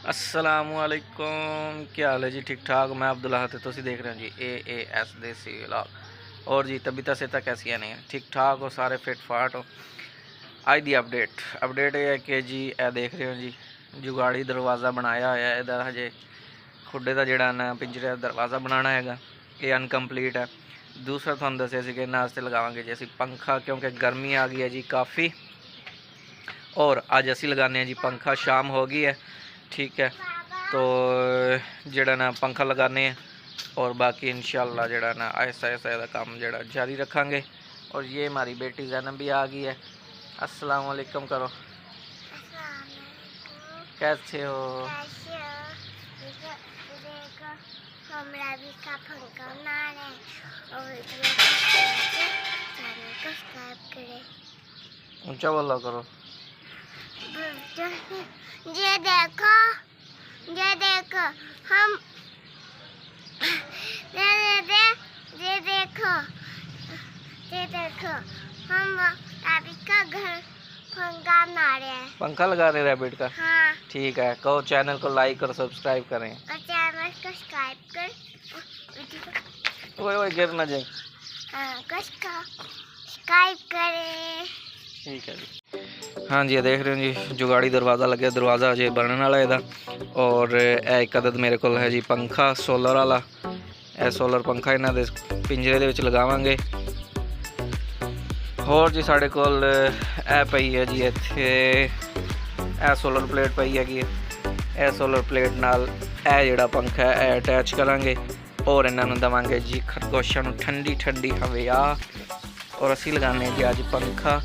अस्सलामुअलैकुम, क्या हाल है जी? ठीक ठाक। मैं अब्दुल्ला ते तुसी देख रहे हो जी AAS देसी व्लॉग। और जी तबीयत सेहत कैसी नहीं है? ठीक ठाक हो? सारे फिट फाट हो? अज दी अपडेट ये है कि जी ए देख रहे हो जी जुगाड़ी दरवाज़ा बनाया होया है। इधर हजे खुडे का जोड़ा ना पिंजरे का दरवाज़ा बनाना है, ये अनकंप्लीट है। दूसरा तुहानू दस्सिया सी कि इन्हां वास्ते लगावांगे जी असी पंखा, क्योंकि गर्मी आ गई है जी काफ़ी। और अज असी लगाने जी पंखा, शाम हो गई है, ठीक है। तो जड़ा ना पंखा लगाने और बाकी इंशाल्लाह जड़ा ना आहिस्ता आहिस्ता का काम जड़ा जारी रखांगे। और ये हमारी बेटी ज़ैनब भी आ गई है। अस्सलाम वालेकुम करो। कैसे हो? ऊंचा बोला करो। ये देखो हम ये देखो हम रैबिट का घर पंखा बना रहे हैं। पंखा लगा रहे रैबिट का? हाँ। ठीक है, कहो चैनल को लाइक और सब्सक्राइब करें। और चैनल को सब्सक्राइब कर। ओए गिर ना जाए। हाँ, सब्सक्राइब करें। ठीक है जी। हाँ जी, देख रहे हो जी जुगाड़ी दरवाज़ा लगे, दरवाज़ा अजे बनने वाला है। और एक अदद मेरे को है जी पंखा सोलर वाला। यह सोलर पंखा इन्हों के पिंजरे के लगावांगे। होर जी साढ़े कोल ए पई है जी इत्थे ए सोलर प्लेट पई हैगी। ए सोलर प्लेट नाल ए जिहड़ा पंखा है अटैच करांगे और इन्हों देवांगे जी खरगोशों को ठंडी ठंडी हवा। और असी लगाने जी अज पंखा,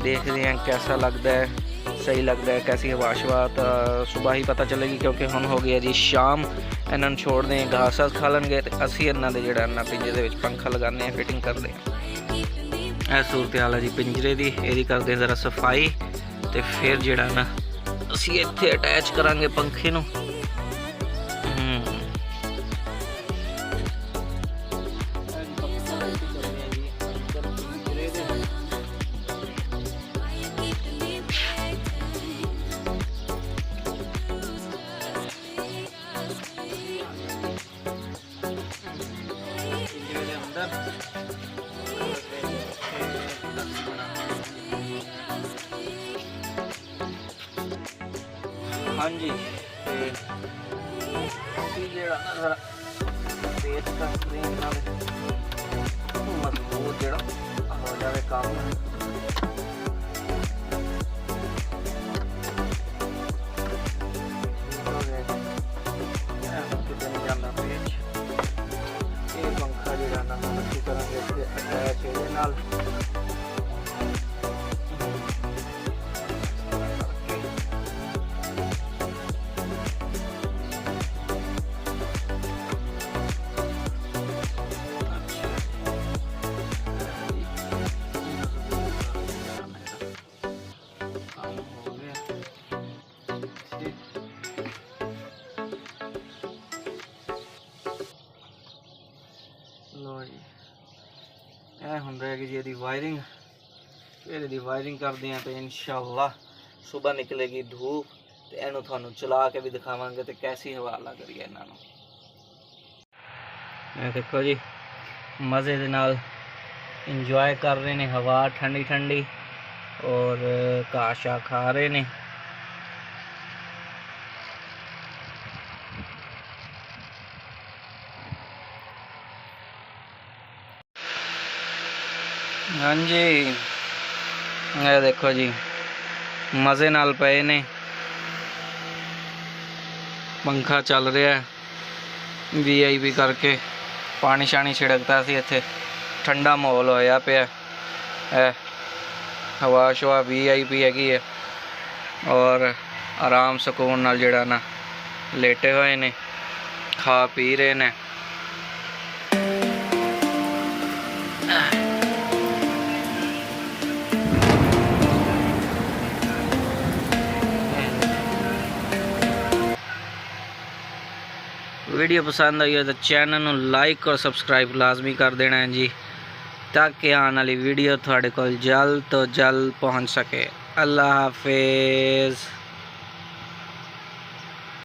देखते हैं कैसा लगता है, सही लगता है कैसी हवा शवा। तो सुबह ही पता चलेगी, क्योंकि हम हो गया जी शाम। इन्होंने छोड़ दें घास खा लेंगे तो असी इन्हों के जोड़ा पिंजरे के पंखा लगाने फिटिंग करते हैं। यह सूरत हाल है जी पिंजरे की, यही करते हैं ज़रा सफाई तो फिर जोड़ा ना असी इत्थे अटैच करांगे पंखे नूं। हाँ जी, पेच का मजबूत जड़ा हो जाए काम। पंखा जो करेंगे अटैच ये लो जी यह होंगे कि जी वायरिंग, फिर यदि वायरिंग करते हैं तो इंशाअल्लाह सुबह निकलेगी धूप तो इनू थानू चला के भी दिखावांगे तो कैसी हवा लग रही है इन्हों। ये देखो जी मज़े के नाल इंजॉय कर रहे हैं हवा ठंडी ठंडी और घाशा खा रहे हैं। हाँ जी, ये देखो जी मज़े नाल पे ने पंखा चल रहा है VIP करके। पानी शानी छिड़कता सी इत्थे, ठंडा माहौल होया पिया है, हवा शवा VIP हैगी है। और आराम सुकून नाल जिहड़ा ना लेटे हुए ने, खा पी रहे ने। वीडियो पसंद आई है तो चैनल को लाइक और सब्सक्राइब लाजमी कर देना है जी, ताकि आने वाली वीडियो थोड़े को जल्द तो जल्द पहुँच सके। अल्लाह हाफिज़।